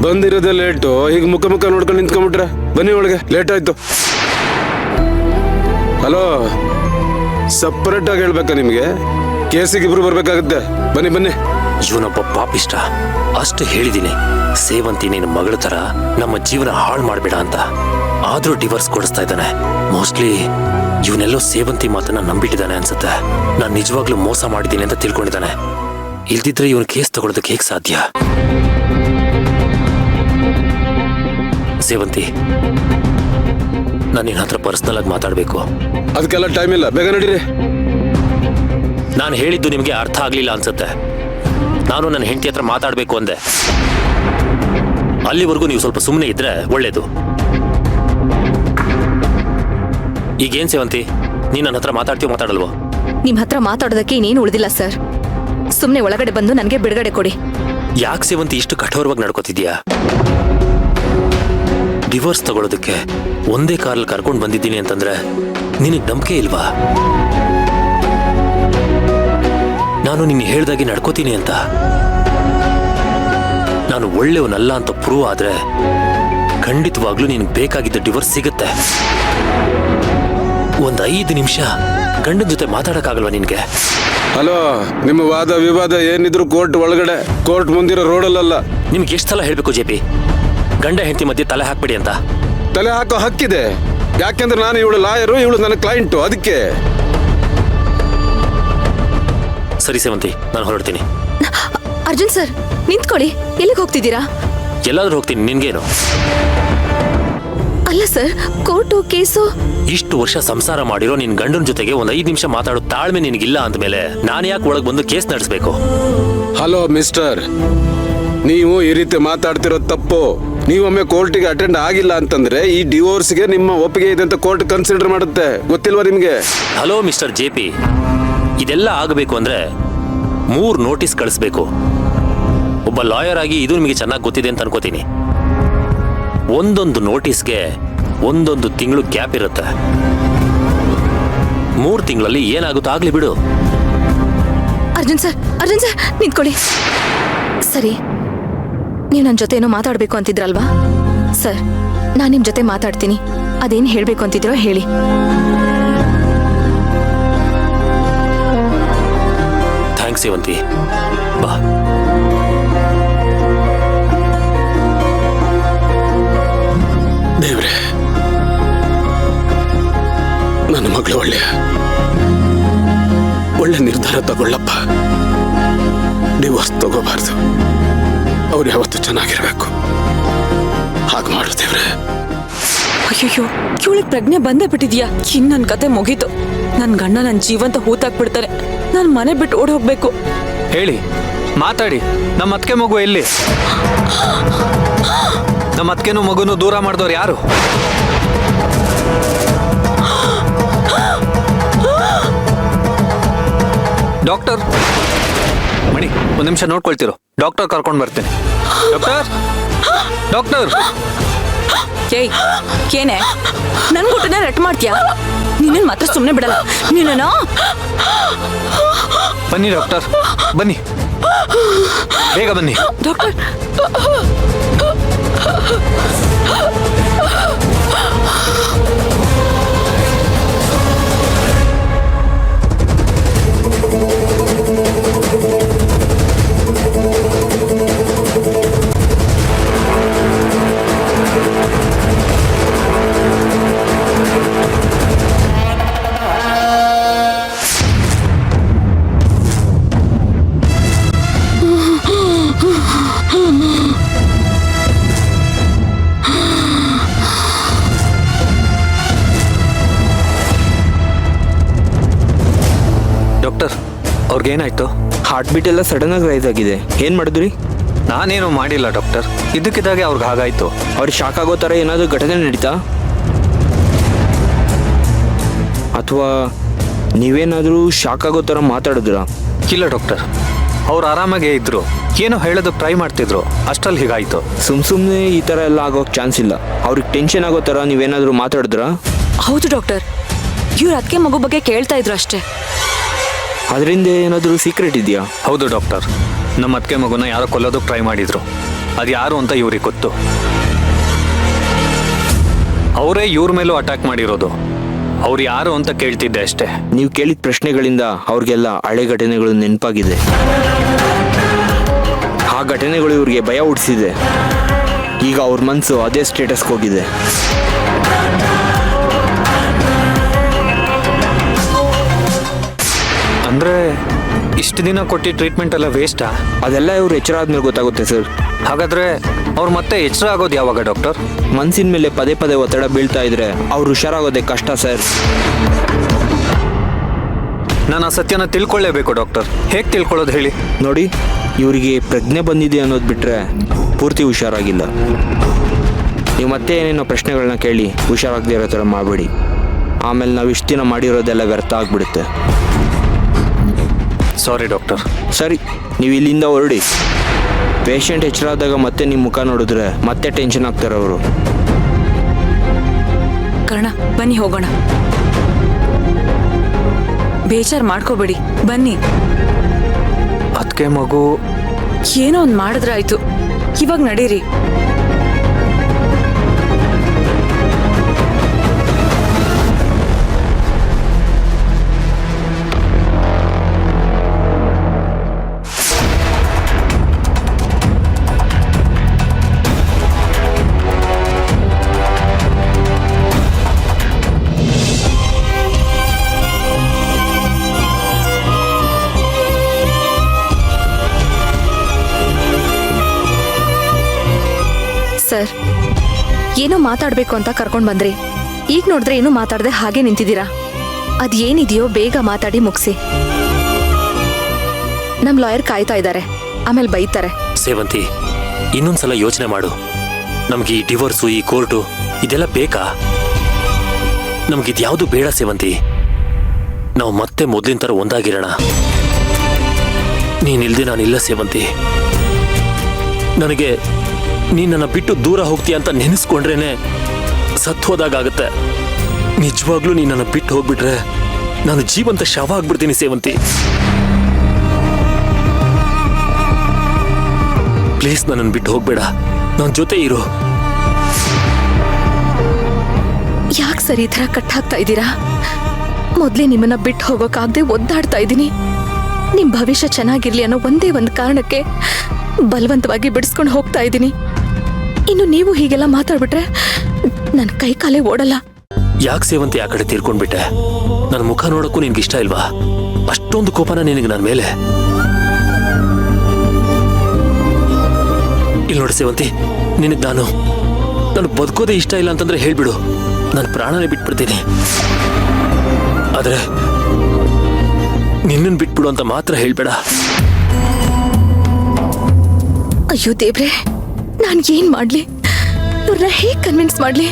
ಬಂದಿರೋದೇ late. ಈಗ ಮುಖ ನೋಡ್ಕೊಂಡು ನಿಂತ್ಕೊಂಡ್ಬಿಟ್ರೆ ಬನ್ನಿ ಒಳಗೆ, ಲೇಟ್ ಆಯ್ತು. ಹಲೋ, ಸಪರೇಟ್ ಆಗಿ ಹೇಳ್ಬೇಕಾ ನಿಮ್ಗೆ? ಕೇಸಿಗೆ ಇಬ್ರು ಬರ್ಬೇಕಾಗುತ್ತೆ. ಬನ್ನಿ ಬನ್ನಿ. ಇವನೊಬ್ಬ ಪಾಪಿಷ್ಟ. ಅಷ್ಟು ಹೇಳಿದೀನಿ, ಸೇವಂತಿ ನಿನ್ನ ಮಗಳ ತರ ನಮ್ಮ ಜೀವನ ಹಾಳು ಮಾಡ್ಬೇಡ ಅಂತ. ಆದ್ರೂ ಡಿವೋರ್ಸ್ ಕೊಡಿಸ್ತಾ ಇದ್ದಾನೆ. ಮೋಸ್ಟ್ಲಿ ಇವನೆಲ್ಲೋ ಸೇವಂತಿ ಮಾತನ್ನ ನಂಬಿಟ್ಟಿದ್ದಾನೆ ಅನ್ಸುತ್ತೆ. ನಾನು ನಿಜವಾಗ್ಲೂ ಮೋಸ ಮಾಡಿದ್ದೀನಿ ಅಂತ ತಿಳ್ಕೊಂಡಿದ್ದಾನೆ. ಇಲ್ದಿದ್ರೆ ಇವನು ಕೇಸ್ ತಗೊಳ್ಳೋದಕ್ಕೆ ಹೇಗೆ ಸಾಧ್ಯ? ಸೇವಂತಿ, ನಾನು ನಿನ್ನ ಹತ್ರ ಪರ್ಸನಲ್ ಆಗಿ ಮಾತಾಡ್ಬೇಕು. ಅದಕ್ಕೆಲ್ಲ ಟೈಮ್ ಇಲ್ಲ, ಬೇಗ ನಡೀರಿ. ನಾನು ಹೇಳಿದ್ದು ನಿಮಗೆ ಅರ್ಥ ಆಗ್ಲಿಲ್ಲ ಅನ್ಸುತ್ತೆ. ನಾನು ನನ್ನ ಹೆಂಡತಿ ಹತ್ರ ಮಾತಾಡ್ಬೇಕು ಅಂದೆ. ಅಲ್ಲಿವರೆಗೂ ನೀವು ಸ್ವಲ್ಪ ಸುಮ್ಮನೆ ಇದ್ರೆ ಒಳ್ಳೇದು. ಈಗೇನ್ ಸೇವಂತಿ, ನೀನ್ ನನ್ನ ಹತ್ರ ಮಾತಾಡ್ಲ್ವೋ? ನಿಮ್ ಹತ್ರ ಮಾತಾಡೋದಕ್ಕೆ ಇನ್ನೇನು ಉಳಿದಿಲ್ಲ ಸರ್. ಸುಮ್ನೆ ಒಳಗಡೆ ಬಂದು ನನಗೆ ಬಿಡುಗಡೆ ಕೊಡಿ. ಯಾಕೆ ಸೇವಂತಿ ಇಷ್ಟು ಕಠೋರವಾಗಿ ನಡ್ಕೋತಿದ್ಯಾ? ಡಿವೋರ್ಸ್ ತಗೊಳ್ಳೋದಕ್ಕೆ ಒಂದೇ ಕಾರಲ್ಲಿ ಕರ್ಕೊಂಡು ಬಂದಿದ್ದೀನಿ ಅಂತಂದ್ರೆ ನಿನಗೆ ನಂಬಿಕೆ ಇಲ್ವಾ? ನಾನು ನಿನ್ನ ಹೇಳ್ದಾಗೆ ನಡ್ಕೋತೀನಿ ಅಂತ. ನಾನು ಒಳ್ಳೆಯವನಲ್ಲ ಅಂತ ಪ್ರೂವ್ ಆದ್ರೆ ಖಂಡಿತವಾಗ್ಲೂ ನಿನಗೆ ಬೇಕಾಗಿದ್ದ ಡಿವೋರ್ಸ್ ಸಿಗುತ್ತೆ. ಒಂದ್ 5 ನಿಮಿಷ ಗಂಡನ ಜೊತೆ ಮಾತಾಡಕ್ಕಾಗಲ್ವಾ ನಿನ್ಗೆ? ಹಲೋ, ನಿಮ್ಮ ವಾದ ವಿವಾದ ಏನಿದ್ರು ಕೋರ್ಟ್ ಒಳಗಡೆ, ಕೋರ್ಟ್ ಮುಂದಿರೋ ರೋಡಲ್ಲ. ನಿಮ್ಗೆ ಎಷ್ಟು ಸಲ ಹೇಳ್ಬೇಕು ಜೆ ಪಿ, ಗಂಡ ಹೆಂಡತಿ ಮಧ್ಯೆ ತಲೆ ಹಾಕ್ಬೇಡಿ ಅಂತ? ತಲೆ ಹಾಕೋ ಹಕ್ಕಿದೆ, ಯಾಕೆಂದ್ರೆ ನಾನು ಇವಳು ಲಾಯರು, ಇವಳು ನನ್ನ ಕ್ಲೈಂಟು. ಅದಕ್ಕೆ ಸರಿ ಸೇವಂತಿ, ನಾನು ಹೊರಡ್ತೀನಿ. ಅರ್ಜುನ್ ಸರ್, ನಿಂತ್ಕೊಳ್ಳಿ. ಎಲ್ಲಿಗೆ ಹೋಗ್ತಿದ್ದೀರಾ? ಎಲ್ಲಾದ್ರೂ ಹೋಗ್ತೀನಿ, ನಿನ್ಗೇನು? ಅಲ್ಲ ಸರ್, ಕೋರ್ಟು ಕೇಸು. ಇಷ್ಟು ವರ್ಷ ಸಂಸಾರ ಮಾಡಿರೋ ನಿನ್ ಗಂಡನ ಜೊತೆಗೆ ಒಂದ್ 5 ನಿಮಿಷ ಮಾತಾಡೋ ತಾಳ್ಮೆ ನಿನಗಿಲ್ಲ ಅಂದ್ಮೇಲೆ ನಾನು ಯಾಕೆ ಒಳಗೆ ಬಂದು ಕೇಸ್ ನಡೆಸಬೇಕು? ಹಲೋ ಮಿಸ್ಟರ್, ನೀವು ಈ ರೀತಿ ಮಾತಾಡ್ತಿರೋ ತಪ್ಪು. ನೀವೊಮ್ಮೆ ಕೋರ್ಟಿಗೆ ಅಟೆಂಡ್ ಆಗಿಲ್ಲ ಅಂತಂದ್ರೆ ಈ ಡಿವೋರ್ಸ್ಗೆ ನಿಮ್ಮ ಒಪ್ಪಿಗೆ ಇದೆ ಅಂತ ಕೋರ್ಟ್ ಕನ್ಸಿಡರ್ ಮಾಡುತ್ತೆ. ಗೊತ್ತಿಲ್ವಾ ನಿಮ್ಗೆ? ಹಲೋ ಮಿಸ್ಟರ್ ಜೆ ಪಿ, ಇದೆಲ್ಲ ಆಗಬೇಕು ಅಂದ್ರೆ 3 ನೋಟಿಸ್ ಕಳಿಸ್ಬೇಕು. ಒಬ್ಬ ಲಾಯರ್ ಆಗಿ ಇದು ನಿಮಗೆ ಚೆನ್ನಾಗಿ ಗೊತ್ತಿದೆ ಅಂತ ಅನ್ಕೋತೀನಿ. ಒಂದೊಂದು ನೋಟಿಸ್ಗೆ 1 ತಿಂಗಳು ಗ್ಯಾಪ್ ಇರುತ್ತೆ. 3 ತಿಂಗಳಲ್ಲಿ ಏನಾಗುತ್ತೋ ಆಗ್ಲಿ ಬಿಡು. ಅರ್ಜುನ್ ಸರ್ ನಿಂತ್ಕೊಳ್ಳಿ. ಸರಿ, ನೀವು ನನ್ನ ಜೊತೆ ಏನೋ ಮಾತಾಡ್ಬೇಕು ಅಂತಿದ್ರಲ್ವಾ? ಸರ್, ನಾನು ನಿಮ್ ಜೊತೆ ಮಾತಾಡ್ತೀನಿ. ಅದೇನು ಹೇಳ್ಬೇಕು ಅಂತಿದ್ರೋ ಹೇಳಿ. ಥ್ಯಾಂಕ್ಸ್ ಸೇವಂತಿ, ಬಾ. ದೇವ್ರೆ, ನನ್ನ ಮಗಳು ಒಳ್ಳೆ ನಿರ್ಧಾರ ತಗೊಳ್ಳಪ್ಪ. ಡಿವೋರ್ಸ್ ತಗೋಬಾರ್ದು. ಅವ್ರು ಯಾವತ್ತೂ ಚೆನ್ನಾಗಿರ್ಬೇಕು. ಹಾಗೆ ಮಾಡು ದೇವ್ರೆ. ಅಯ್ಯೋ, ಇವಳಿಗೆ ಪ್ರಜ್ಞೆ ಬಂದೇ ಬಿಟ್ಟಿದ್ಯಾ? ಇನ್ ನನ್ ಕತೆ ಮುಗೀತು. ನನ್ ಗಂಡ ನನ್ ಜೀವಂತ ಹೂತಾಕ್ಬಿಡ್ತಾರೆ. ನಾನ್ ಮನೆ ಬಿಟ್ಟು ಓಡ್ ಹೋಗ್ಬೇಕು. ಹೇಳಿ, ಮಾತಾಡಿ. ನಮ್ಮ ಅತ್ತಿಗೆ ಮಗು ಎಲ್ಲಿ? ನಮ್ಮ ಅತ್ತಿಗೆನೂ ಮಗುನು ದೂರ ಮಾಡಿದವ್ರು ಯಾರು? ಡಾಕ್ಟರ್ ಮಣಿ, 1 ನಿಮಿಷ ನೋಡ್ಕೊಳ್ತಿರೋ. ಡಾಕ್ಟರ್ ಕರ್ಕೊಂಡು ಬರ್ತೇನೆ. ಡಾಕ್ಟರ್ ಏಯ್, ಏನೇ ನನ್ ಗುಟ್ಟನೆ ರೆಟ್ ಮಾಡ್ತೀಯಾ? ನೀನೇನ್ ಮಾತ್ರ ಸುಮ್ಮನೆ ಬಿಡಲ್ಲ ನೀನ. ಬನ್ನಿ ಡಾಕ್ಟರ್, ಬನ್ನಿ, ಬೇಗ ಬನ್ನಿ. ಡಾಕ್ಟರ್, ಡಾಕ್ಟರ್, ಅವ್ರಿಗೇನಾಯ್ತು? ಹಾರ್ಟ್ ಬೀಟ್ ಎಲ್ಲ ಸಡನ್ ಆಗಿ ರೈಸ್ ಆಗಿದೆ. ಏನ್ ಮಾಡಿದ್ರಿ? ನಾನೇನು ಮಾಡಿಲ್ಲ ಡಾಕ್ಟರ್, ಇದಕ್ಕಿದ್ದಾಗೆ ಅವ್ರಿಗೆ ಹಾಗಾಯ್ತು. ಅವ್ರಿಗೆ ಶಾಕ್ ಆಗೋ ಥರ ಏನಾದರೂ ಘಟನೆ ನಡೀತಾ? ಅಥವಾ ನೀವೇನಾದರೂ ಶಾಕ್ ಆಗೋ ಥರ ಮಾತಾಡಿದ್ರಾ? ಇಲ್ಲ ಡಾಕ್ಟರ್, ಅವ್ರು ಆರಾಮಾಗೇ ಇದ್ರು. ಏನೋ ಹೇಳೋದಕ್ಕೆ ಟ್ರೈ ಮಾಡ್ತಿದ್ರು, ಅಷ್ಟರಲ್ಲಿ ಹೀಗಾಯ್ತು. ಸುಮ್ಮನೆ ಈ ಥರ ಎಲ್ಲ ಆಗೋಕ್ಕೆ ಚಾನ್ಸ್ ಇಲ್ಲ. ಅವ್ರಿಗೆ ಟೆನ್ಷನ್ ಆಗೋ ಥರ ನೀವೇನಾದರೂ ಮಾತಾಡಿದ್ರಾ? ಹೌದು ಡಾಕ್ಟರ್, ಇವ್ರ ಅದಕ್ಕೆ ಮಗು ಬಗ್ಗೆ ಕೇಳ್ತಾ ಇದ್ರು ಅಷ್ಟೇ. ಅದರಿಂದ ಏನಾದರೂ ಸೀಕ್ರೆಟ್ ಇದೆಯಾ? ಹೌದು ಡಾಕ್ಟರ್, ನಮ್ಮ ಅತ್ತಿಗೆ ಮಗುನ ಯಾರೋ ಕೊಲ್ಲೋದಕ್ಕೆ ಟ್ರೈ ಮಾಡಿದ್ರು. ಅದು ಯಾರು ಅಂತ ಇವ್ರಿಗೆ ಗೊತ್ತು. ಅವರೇ ಇವ್ರ ಮೇಲೂ ಅಟ್ಯಾಕ್ ಮಾಡಿರೋದು. ಅವ್ರು ಯಾರು ಅಂತ ಕೇಳ್ತಿದ್ದೆ ಅಷ್ಟೇ. ನೀವು ಕೇಳಿದ ಪ್ರಶ್ನೆಗಳಿಂದ ಅವ್ರಿಗೆಲ್ಲ ಹಳೆ ಘಟನೆಗಳು ನೆನಪಾಗಿದೆ. ಆ ಘಟನೆಗಳು ಇವ್ರಿಗೆ ಭಯ ಹುಟ್ಟಿಸಿದೆ. ಈಗ ಅವ್ರ ಮನಸ್ಸು ಅದೇ ಸ್ಟೇಟಸ್ಗೆ ಹೋಗಿದೆ. ಅಂದ್ರೆ ಇಷ್ಟು ದಿನ ಕೊಟ್ಟಿ ಟ್ರೀಟ್ಮೆಂಟ್ ಎಲ್ಲ ವೇಸ್ಟಾ? ಅದೆಲ್ಲ ಇವ್ರು ಎಚ್ಚರ ಆದ್ಮೇಲೆ ಗೊತ್ತಾಗುತ್ತೆ ಸರ್. ಹಾಗಾದ್ರೆ ಅವ್ರು ಮತ್ತೆ ಎಚ್ಚರ ಆಗೋದು ಯಾವಾಗ ಡಾಕ್ಟರ್? ಮನಸ್ಸಿನ ಮೇಲೆ ಪದೇ ಪದೇ ಒತ್ತಡ ಬೀಳ್ತಾ ಇದ್ರೆ ಅವ್ರು ಹುಷಾರಾಗೋದೇ ಕಷ್ಟ ಸರ್. ನಾನು ಆ ಸತ್ಯನ ತಿಳ್ಕೊಳ್ಳೇಬೇಕು ಡಾಕ್ಟರ್. ಹೇಗೆ ತಿಳ್ಕೊಳ್ಳೋದು ಹೇಳಿ? ನೋಡಿ, ಇವರಿಗೆ ಪ್ರಜ್ಞೆ ಬಂದಿದೆ ಅನ್ನೋದು ಬಿಟ್ಟರೆ ಪೂರ್ತಿ ಹುಷಾರಾಗಿಲ್ಲ. ನೀವು ಮತ್ತೆ ಏನೇನೋ ಪ್ರಶ್ನೆಗಳನ್ನ ಕೇಳಿ ಹುಷಾರಾಗದೇ ಇರೋ ಥರ ಮಾಡಬೇಡಿ. ಆಮೇಲೆ ನಾವು ಇಷ್ಟು ದಿನ ಮಾಡಿರೋದೆಲ್ಲ ವ್ಯರ್ಥ ಆಗಿಬಿಡುತ್ತೆ. ಸಾರಿ ಡಾಕ್ಟರ್. ಸರಿ, ನೀವು ಇಲ್ಲಿಂದ ಹೊರಡಿ. ಪೇಷಂಟ್ ಎಚ್ಚರಾದಾಗ ಮತ್ತೆ ನಿಮ್ಮ ಮುಖ ನೋಡಿದ್ರೆ ಮತ್ತೆ ಟೆನ್ಷನ್ ಆಗ್ತಾರೆ ಅವರು. ಕರ್ಣ, ಬನ್ನಿ ಹೋಗೋಣ. ಬೇಜಾರು ಮಾಡ್ಕೋಬೇಡಿ, ಬನ್ನಿ. ಅದಕ್ಕೆ ಮಗು ಏನೋ ಒಂದು ಮಾಡಿದ್ರೆ ಆಯ್ತು. ಇವಾಗ ನಡೀರಿ. ಸರ್, ಏನೋ ಮಾತಾಡ್ಬೇಕು ಅಂತ ಕರ್ಕೊಂಡ್ ಬಂದ್ರಿ. ಈಗ ನೋಡಿದ್ರೆ ಏನೋ ಮಾತಾಡದೆ ಹಾಗೆ ನಿಂತಿದ್ದೀರಾ. ಅದೇನಿದೆಯೋ ಬೇಗ ಮಾತಾಡಿ ಮುಗಿಸಿ. ನಮ್ ಲಾಯರ್ ಕಾಯ್ತಾ ಇದ್ದಾರೆ, ಆಮೇಲೆ ಬೈತಾರೆ. ಸೇವಂತಿ, ಇನ್ನೊಂದ್ಸಲ ಯೋಚನೆ ಮಾಡು. ನಮ್ಗೆ ಈ ಡಿವೋರ್ಸು, ಈ ಕೋರ್ಟು ಇದೆಲ್ಲ ಬೇಕಾ? ನಮ್ಗಿದ್ಯಾವುದು ಬೇಡ ಸೇವಂತಿ. ನಾವು ಮತ್ತೆ ಮೊದಲಿನ ಥರ ಒಂದಾಗಿರೋಣ. ನೀನಿಲ್ದೆ ನಾನಿಲ್ಲ ಸೇವಂತಿ. ನನಗೆ ನೀನ್ ನನ್ನ ಬಿಟ್ಟು ದೂರ ಹೋಗ್ತೀಯ ಅಂತ ನೆನೆಸ್ಕೊಂಡ್ರೇನೆ ಸತ್ವದಾಗತ್ತೆ. ನಿಜವಾಗ್ಲೂ ನೀನ್ ನನ್ನ ಬಿಟ್ಟು ಹೋಗ್ಬಿಟ್ರೆ ನಾನು ಜೀವಂತ ಶವ ಆಗ್ಬಿಡ್ತೀನಿ ಸೇವಂತಿ. ಪ್ಲೀಸ್ ನನ್ನನ್ನು ಬಿಟ್ಟು ಹೋಗ್ಬೇಡ, ನನ್ನ ಜೊತೆ ಇರು. ಯಾಕೆ ಸರ್ ಈ ಥರ ಕಟ್ಟಾಗ್ತಾ ಇದ್ದೀರಾ? ಮೊದಲೇ ನಿಮ್ಮನ್ನ ಬಿಟ್ಟು ಹೋಗೋಕ್ಕಾಗದೆ ಒದ್ದಾಡ್ತಾ ಇದ್ದೀನಿ. ನಿಮ್ ಭವಿಷ್ಯ ಚೆನ್ನಾಗಿರ್ಲಿ ಅನ್ನೋ ಒಂದೇ ಒಂದು ಕಾರಣಕ್ಕೆ ಬಲವಂತವಾಗಿ ಬಿಡಿಸ್ಕೊಂಡು ಹೋಗ್ತಾ ಇದ್ದೀನಿ. ಇನ್ನು ನೀವು ಹೀಗೆಲ್ಲ ಮಾತಾಡ್ಬಿಟ್ರೆ ನನ್ನ ಕೈ ಕಾಲೇ ಓಡಲ್ಲ. ಯಾಕೆ ಸೇವಂತಿ ಆ ಕಡೆ ತೀರ್ಕೊಂಡ್ಬಿಟ್ಟೆ? ನನ್ನ ಮುಖ ನೋಡಕ್ಕೂ ನಿನ್ಗೆ ಇಷ್ಟ ಇಲ್ವಾ? ಅಷ್ಟೊಂದು ಕೋಪನ ನಿನಗೆ ನನ್ನ ಮೇಲೆ? ಇಲ್ಲಿ ನೋಡಿ ಸೇವಂತಿ, ನಿನಗೆ ನಾನು ಬದುಕೋದೇ ಇಷ್ಟ ಇಲ್ಲ ಅಂತಂದ್ರೆ ಹೇಳ್ಬಿಡು, ನಾನು ಪ್ರಾಣನೇ ಬಿಟ್ಬಿಡ್ತೀನಿ. ಆದ್ರೆ ನಿನ್ನನ್ನು ಬಿಟ್ಬಿಡು ಅಂತ ಮಾತ್ರ ಹೇಳ್ಬೇಡ. ಅಯ್ಯೋ ದೇವ್ರೆ, ನಾನು ಏನ್ ಮಾಡ್ಲಿ? ಇವ್ರನ್ನ ಹೇಗ್ ಕನ್ವಿನ್ಸ್ ಮಾಡ್ಲಿ?